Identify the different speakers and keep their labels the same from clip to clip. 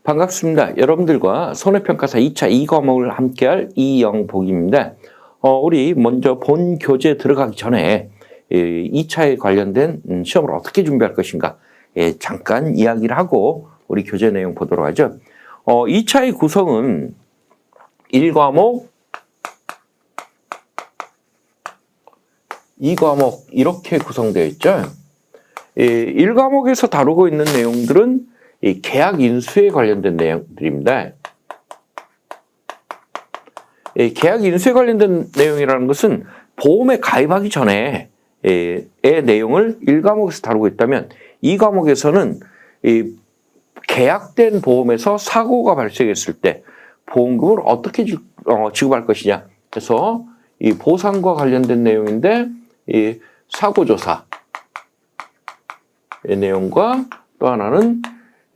Speaker 1: 반갑습니다. 여러분들과 손해평가사 2차 2과목을 함께할 이영복입니다. 우리 먼저 본 교재 들어가기 전에 2차에 관련된 시험을 어떻게 준비할 것인가 잠깐 이야기를 하고 우리 교재 내용 보도록 하죠. 2차의 구성은 1과목, 2과목 이렇게 구성되어 있죠. 1과목에서 다루고 있는 내용들은 이 계약 인수에 관련된 내용들입니다. 계약 인수에 관련된 내용이라는 것은 보험에 가입하기 전에 의 내용을 1과목에서 다루고 있다면 2과목에서는 이 계약된 보험에서 사고가 발생했을 때 보험금을 어떻게 지급할 것이냐. 그래서 이 보상과 관련된 내용인데 이 사고조사의 내용과 또 하나는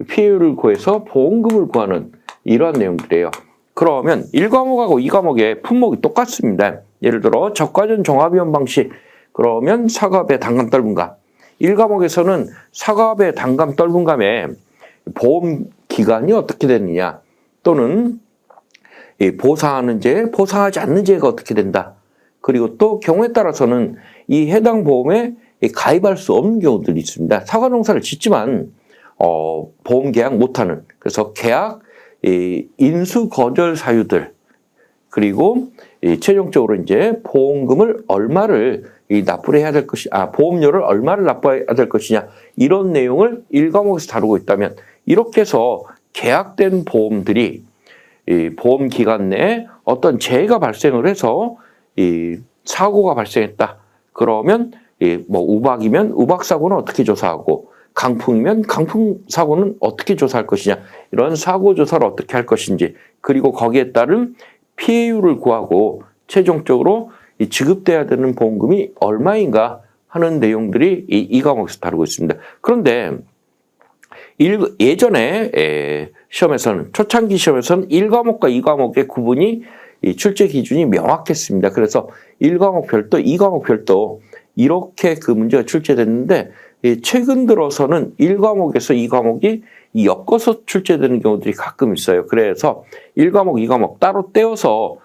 Speaker 1: 피해율을 구해서 보험금을 구하는 이러한 내용들이에요. 그러면 1과목하고 2과목의 품목이 똑같습니다. 예를 들어 적과전 종합위험 방식 그러면 사과배 단감 떨분감. 1과목에서는 사과배 단감 떨분감의 보험 기간이 어떻게 되느냐 또는 보상하는 보상하지 않는 죄가 어떻게 된다. 그리고 또 경우에 따라서는 이 해당 보험에 가입할 수 없는 경우들이 있습니다. 사과농사를 짓지만 보험 계약 못하는, 그래서 계약 인수 거절 사유들, 그리고 최종적으로 이제 보험금을 얼마를 납부를 해야 될 것이, 보험료를 얼마를 납부해야 될 것이냐, 이런 내용을 1과목에서 다루고 있다면, 이렇게 해서 계약된 보험들이 보험 기간 내에 어떤 재해가 발생을 해서 사고가 발생했다. 그러면 뭐 우박이면 우박 사고는 어떻게 조사하고, 강풍이면 강풍 사고는 어떻게 조사할 것이냐, 이런 사고 조사를 어떻게 할 것인지, 그리고 거기에 따른 피해율을 구하고 최종적으로 지급돼야 되는 보험금이 얼마인가 하는 내용들이 이 과목에서 다루고 있습니다. 그런데 예전에 시험에서는, 초창기 시험에서는 1과목과 2과목의 구분이 출제 기준이 명확했습니다. 그래서 1과목 별도, 2과목 별도 이렇게 그 문제가 출제됐는데, 최근 들어서는 1과목에서 2과목이 엮어서 출제되는 경우들이 가끔 있어요. 그래서 1과목, 2과목 따로 떼어서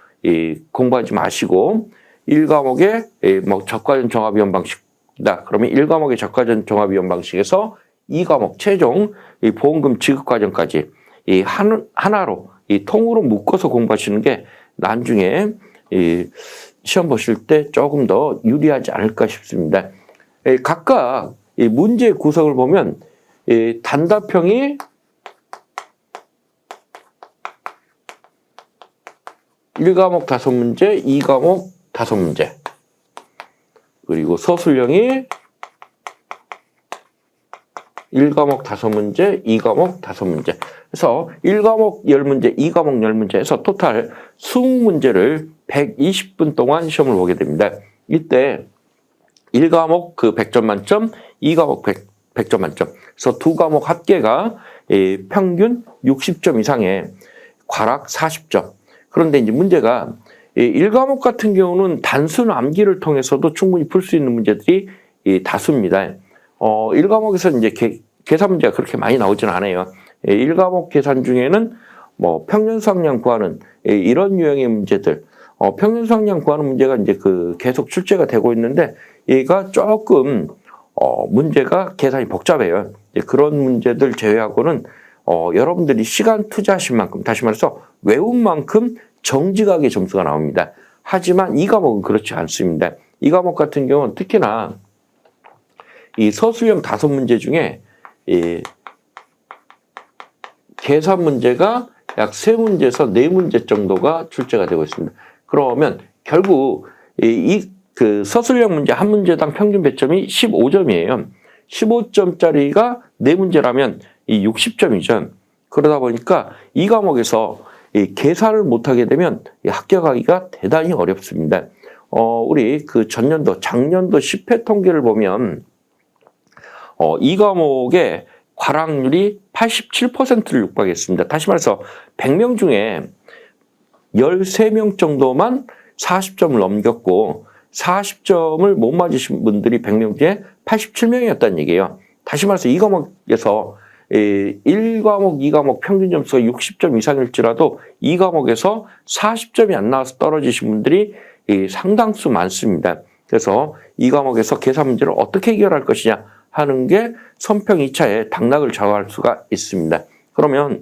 Speaker 1: 공부하지 마시고 1과목에 뭐 적과전 종합위험 방식이다. 그러면 1과목의 적과전 종합위험 방식에서 2과목 최종 보험금 지급 과정까지 하나로 통으로 묶어서 공부하시는 게 나중에 시험 보실 때 조금 더 유리하지 않을까 싶습니다. 각각 문제의 구성을 보면 단답형이 1과목 5문제, 2과목 5문제, 그리고 서술형이 1과목 5문제, 2과목 5문제. 그래서 1과목 10문제, 2과목 10문제 해서 토탈 20문제를 120분 동안 시험을 보게 됩니다. 이때 1과목 100점 만점, 2과목 100점 만점. 그래서 두 과목 합계가 평균 60점 이상의 과락 40점. 그런데 이제 문제가 1과목 같은 경우는 단순 암기를 통해서도 충분히 풀 수 있는 문제들이 다수입니다. 1과목에서 이제 계산 문제가 그렇게 많이 나오지는 않아요. 1과목 계산 중에는 뭐 평균 수학량 구하는 이런 유형의 문제들, 평균 수학량 구하는 문제가 이제 계속 출제가 되고 있는데, 얘가 조금 문제가 계산이 복잡해요. 그런 문제들 제외하고는 여러분들이 시간 투자하신 만큼, 다시 말해서 외운 만큼 정직하게 점수가 나옵니다. 하지만 2과목은 그렇지 않습니다. 2과목 같은 경우는 특히나 이 서술형 5문제 중에 계산 문제가 약 3문제에서 4문제 정도가 출제가 되고 있습니다. 그러면 결국 서술형 문제 한 문제당 평균 배점이 15점이에요. 15점짜리가 4문제라면 60점이죠. 그러다 보니까 이 과목에서 계산을 못하게 되면 합격하기가 대단히 어렵습니다. 우리 작년도 10회 통계를 보면 이 과목의 과락률이 87%를 육박했습니다. 다시 말해서 100명 중에 13명 정도만 40점을 넘겼고 40점을 못 맞으신 분들이 100명 중에 87명이었다는 얘기예요. 다시 말해서 이 과목에서 1과목, 2과목 평균 점수가 60점 이상일지라도 2과목에서 40점이 안 나와서 떨어지신 분들이 상당수 많습니다. 그래서 2과목에서 계산 문제를 어떻게 해결할 것이냐 하는 게 선평 2차에 당락을 좌우할 수가 있습니다. 그러면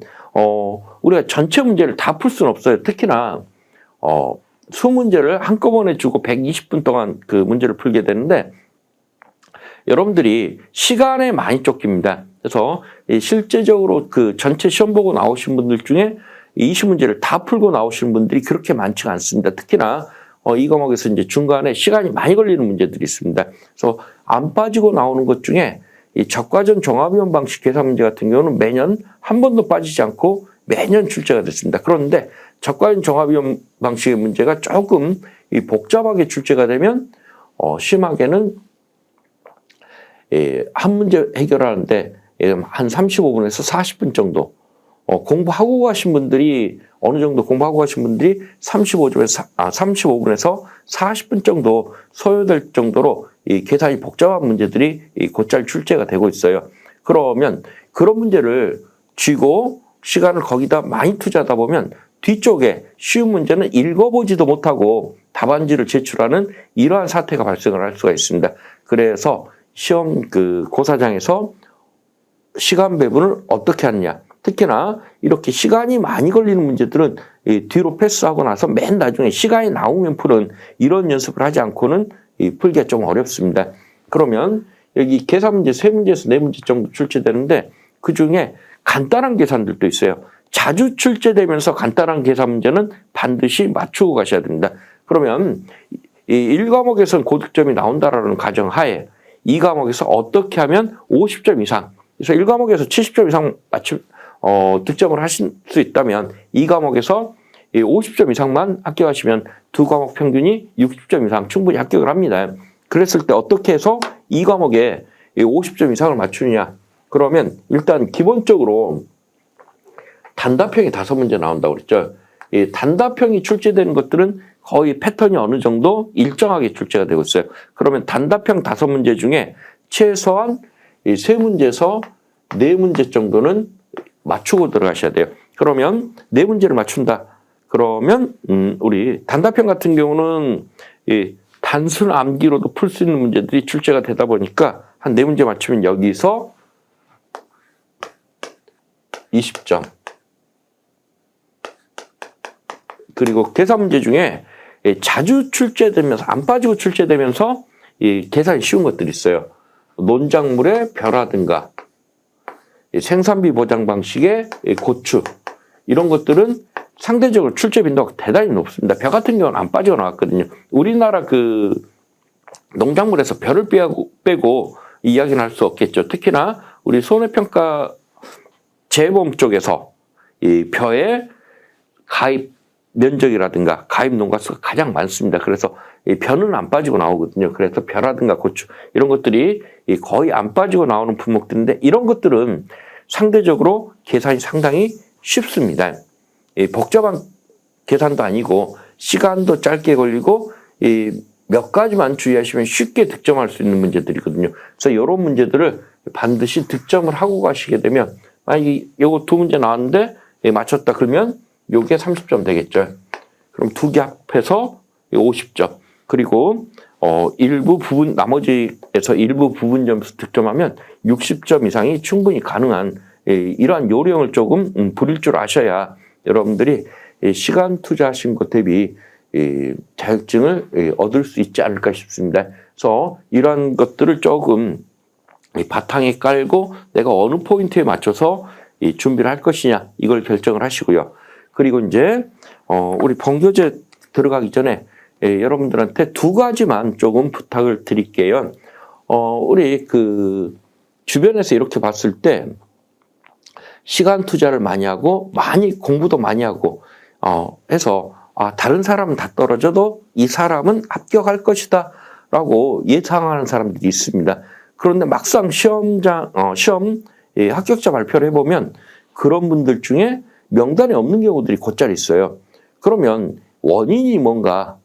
Speaker 1: 우리가 전체 문제를 다 풀 수는 없어요. 특히나 수문제를 한꺼번에 주고 120분 동안 그 문제를 풀게 되는데 여러분들이 시간에 많이 쫓깁니다. 그래서 실제적으로 그 전체 시험 보고 나오신 분들 중에 20문제를 다 풀고 나오신 분들이 그렇게 많지가 않습니다. 특히나 이 과목에서 이제 중간에 시간이 많이 걸리는 문제들이 있습니다. 그래서 안 빠지고 나오는 것 중에 이 적과전 종합이원 방식 계산 문제 같은 경우는 매년 한 번도 빠지지 않고 매년 출제가 됐습니다. 그런데 적과전 종합이원 방식의 문제가 조금 복잡하게 출제가 되면 심하게는 한 문제 해결하는데 한 35분에서 40분 정도 공부하고 가신 분들이 어느 정도 공부하고 가신 분들이 35분에서 40분 정도 소요될 정도로 이 계산이 복잡한 문제들이 곧잘 출제가 되고 있어요. 그러면 그런 문제를 쥐고 시간을 거기다 많이 투자하다 보면 뒤쪽에 쉬운 문제는 읽어보지도 못하고 답안지를 제출하는 이러한 사태가 발생을 할 수가 있습니다. 그래서 시험 고사장에서 시간 배분을 어떻게 하느냐. 특히나 이렇게 시간이 많이 걸리는 문제들은 뒤로 패스하고 나서 맨 나중에 시간이 나오면 푸는 이런 연습을 하지 않고는 풀기가 좀 어렵습니다. 그러면 여기 계산 문제 3문제에서 4문제 정도 출제되는데 그중에 간단한 계산들도 있어요. 자주 출제되면서 간단한 계산 문제는 반드시 맞추고 가셔야 됩니다. 그러면 이 1과목에서는 고득점이 나온다라는 가정하에 2과목에서 어떻게 하면 50점 이상, 그래서 1과목에서 70점 이상 득점을 하실 수 있다면 2과목에서 50점 이상만 합격하시면 2과목 평균이 60점 이상 충분히 합격을 합니다. 그랬을 때 어떻게 해서 2과목에 50점 이상을 맞추느냐? 그러면 일단 기본적으로 단답형이 5문제 나온다고 그랬죠. 이 단답형이 출제되는 것들은 거의 패턴이 어느 정도 일정하게 출제가 되고 있어요. 그러면 단답형 5문제 중에 최소한 3문제에서 4문제 정도는 맞추고 들어가셔야 돼요. 그러면 4문제를 맞춘다. 그러면 우리 단답형 같은 경우는 단순 암기로도 풀 수 있는 문제들이 출제가 되다 보니까 한 4문제 맞추면 여기서 20점. 그리고 계산 문제 중에 자주 출제되면서 안 빠지고 출제되면서 계산이 쉬운 것들이 있어요. 논작물의 벼라든가 생산비 보장 방식의 고추 이런 것들은 상대적으로 출제 빈도가 대단히 높습니다. 벼 같은 경우는 안 빠지고 나왔거든요. 우리나라 그 농작물에서 벼를 빼고 이야기는 할 수 없겠죠. 특히나 우리 손해평가 재보험 쪽에서 이 벼의 가입 면적이라든가 가입 농가수가 가장 많습니다. 그래서 이 벼는 안 빠지고 나오거든요. 그래서 벼라든가 고추 이런 것들이 거의 안 빠지고 나오는 품목들인데 이런 것들은 상대적으로 계산이 상당히 쉽습니다. 복잡한 계산도 아니고 시간도 짧게 걸리고 몇 가지만 주의하시면 쉽게 득점할 수 있는 문제들이거든요. 그래서 이런 문제들을 반드시 득점을 하고 가시게 되면 만약에 요거 2문제 나왔는데 맞췄다 그러면 요게 30점 되겠죠. 그럼 2개 합해서 50점. 그리고 일부 부분 나머지에서 일부 부분 점수 득점하면 60점 이상이 충분히 가능한 이러한 요령을 조금 부릴 줄 아셔야 여러분들이 시간 투자하신 것 대비 자격증을 얻을 수 있지 않을까 싶습니다. 그래서 이러한 것들을 조금 바탕에 깔고 내가 어느 포인트에 맞춰서 준비를 할 것이냐 이걸 결정을 하시고요. 그리고 이제 우리 본교재 들어가기 전에 여러분들한테 2가지만 조금 부탁을 드릴게요. 우리 그 주변에서 이렇게 봤을 때 시간 투자를 많이 하고 많이 공부도 많이 하고 해서 다른 사람은 다 떨어져도 이 사람은 합격할 것이다 라고 예상하는 사람들이 있습니다. 그런데 막상 시험 합격자 발표를 해보면 그런 분들 중에 명단에 없는 경우들이 곧잘 있어요. 그러면 원인이 뭔가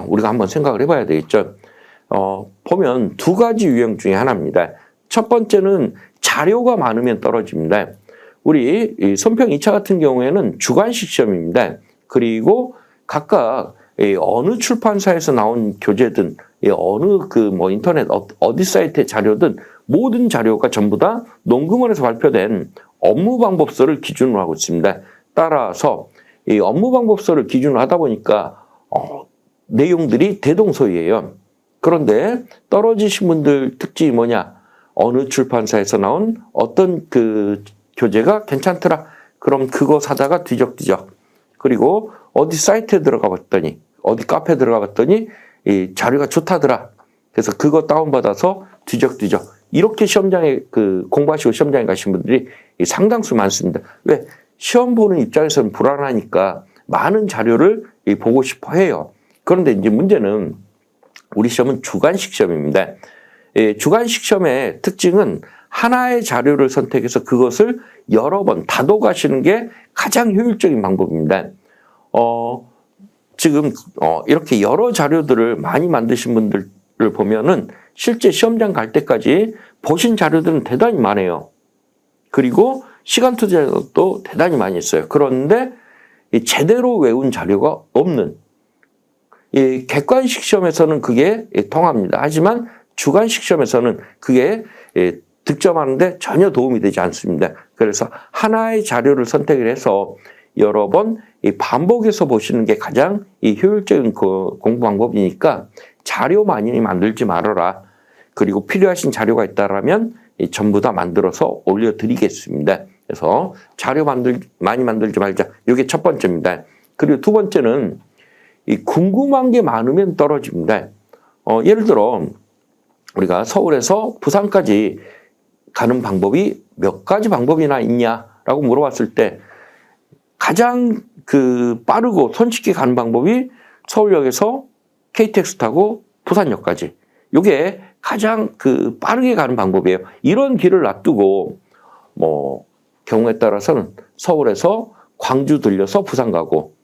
Speaker 1: 우리가 한번 생각을 해봐야 되겠죠. 보면 2가지 유형 중에 하나입니다. 첫 번째는 자료가 많으면 떨어집니다. 우리 이 손평 2차 같은 경우에는 주관식 시험입니다. 그리고 각각 어느 출판사에서 나온 교재든 어느 인터넷 어디 사이트의 자료든 모든 자료가 전부 다 농금원에서 발표된 업무방법서를 기준으로 하고 있습니다. 따라서 이 업무방법서를 기준으로 하다 보니까 내용들이 대동소이해요. 그런데 떨어지신 분들 특징이 뭐냐? 어느 출판사에서 나온 어떤 그 교재가 괜찮더라. 그럼 그거 사다가 뒤적뒤적. 그리고 어디 사이트에 들어가 봤더니, 어디 카페에 들어가 봤더니 이 자료가 좋다더라. 그래서 그거 다운받아서 뒤적뒤적. 이렇게 시험장에 공부하시고 시험장에 가신 분들이 상당수 많습니다. 왜? 시험 보는 입장에서는 불안하니까 많은 자료를 보고 싶어 해요. 그런데 이제 문제는 우리 시험은 주관식 시험입니다. 주관식 시험의 특징은 하나의 자료를 선택해서 그것을 여러 번 다독하시는 게 가장 효율적인 방법입니다. 지금 이렇게 여러 자료들을 많이 만드신 분들을 보면은 실제 시험장 갈 때까지 보신 자료들은 대단히 많아요. 그리고 시간 투자도 대단히 많이 했어요. 그런데 제대로 외운 자료가 없는 이 객관식 시험에서는 그게 통합니다. 하지만 주관식 시험에서는 그게 득점하는데 전혀 도움이 되지 않습니다. 그래서 하나의 자료를 선택을 해서 여러 번 반복해서 보시는 게 가장 효율적인 공부 방법이니까 자료 많이 만들지 말아라. 그리고 필요하신 자료가 있다라면 전부 다 만들어서 올려드리겠습니다. 그래서 자료 많이 만들지 말자. 이게 첫 번째입니다. 그리고 두 번째는 궁금한 게 많으면 떨어집니다. 예를 들어 우리가 서울에서 부산까지 가는 방법이 몇 가지 방법이나 있냐라고 물어봤을 때 가장 빠르고 손쉽게 가는 방법이 서울역에서 KTX 타고 부산역까지. 이게 가장 빠르게 가는 방법이에요. 이런 길을 놔두고 경우에 따라서는 서울에서 광주 들려서 부산 가고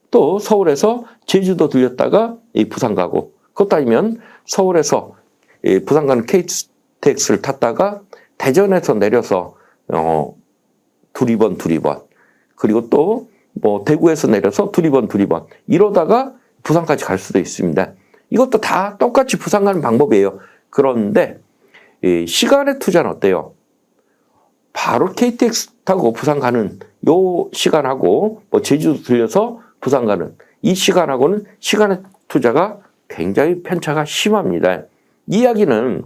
Speaker 1: 또 서울에서 제주도 들렸다가 부산 가고 그것도 아니면 서울에서 부산 가는 KTX를 탔다가 대전에서 내려서 두리번 그리고 또 대구에서 내려서 두리번 이러다가 부산까지 갈 수도 있습니다. 이것도 다 똑같이 부산 가는 방법이에요. 그런데 시간의 투자는 어때요? 바로 KTX 타고 부산 가는 요 시간하고 제주도 들려서 부산 가는 이 시간하고는 시간의 투자가 굉장히 편차가 심합니다. 이 이야기는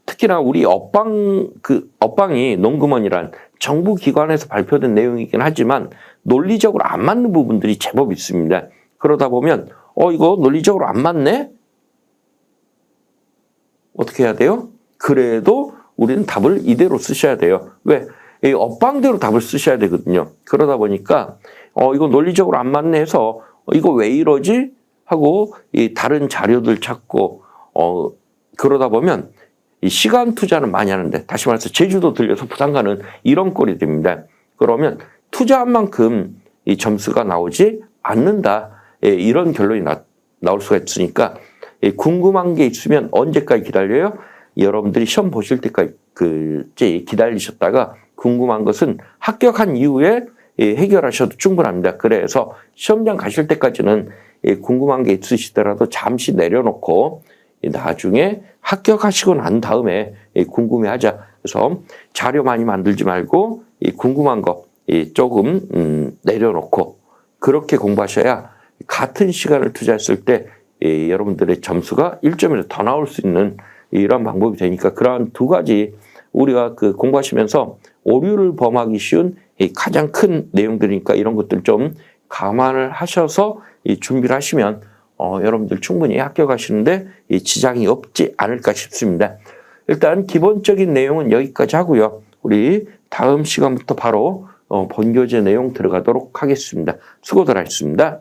Speaker 1: 특히나 우리 업방이 농금원이란 정부 기관에서 발표된 내용이긴 하지만 논리적으로 안 맞는 부분들이 제법 있습니다. 그러다 보면 이거 논리적으로 안 맞네? 어떻게 해야 돼요? 그래도 우리는 답을 이대로 쓰셔야 돼요. 왜? 이 업방대로 답을 쓰셔야 되거든요. 그러다 보니까 이거 논리적으로 안 맞네 해서 이거 왜 이러지? 하고 이 다른 자료들 찾고 그러다 보면 이 시간 투자는 많이 하는데 다시 말해서 제주도 들려서 부산 가는 이런 꼴이 됩니다. 그러면 투자한 만큼 이 점수가 나오지 않는다. 이런 결론이 나올 수가 있으니까 궁금한 게 있으면 언제까지 기다려요? 여러분들이 시험 보실 때까지 기다리셨다가 궁금한 것은 합격한 이후에 해결하셔도 충분합니다. 그래서 시험장 가실 때까지는 궁금한 게 있으시더라도 잠시 내려놓고 나중에 합격하시고 난 다음에 궁금해하자. 그래서 자료 많이 만들지 말고 궁금한 거 조금 내려놓고 그렇게 공부하셔야 같은 시간을 투자했을 때 여러분들의 점수가 1점이라도 더 나올 수 있는 이런 방법이 되니까 그러한 두 가지 우리가 공부하시면서 오류를 범하기 쉬운 가장 큰 내용들이니까 이런 것들 좀 감안을 하셔서 준비를 하시면 여러분들 충분히 합격하시는데 지장이 없지 않을까 싶습니다. 일단 기본적인 내용은 여기까지 하고요. 우리 다음 시간부터 바로 본교재 내용 들어가도록 하겠습니다. 수고들 하셨습니다.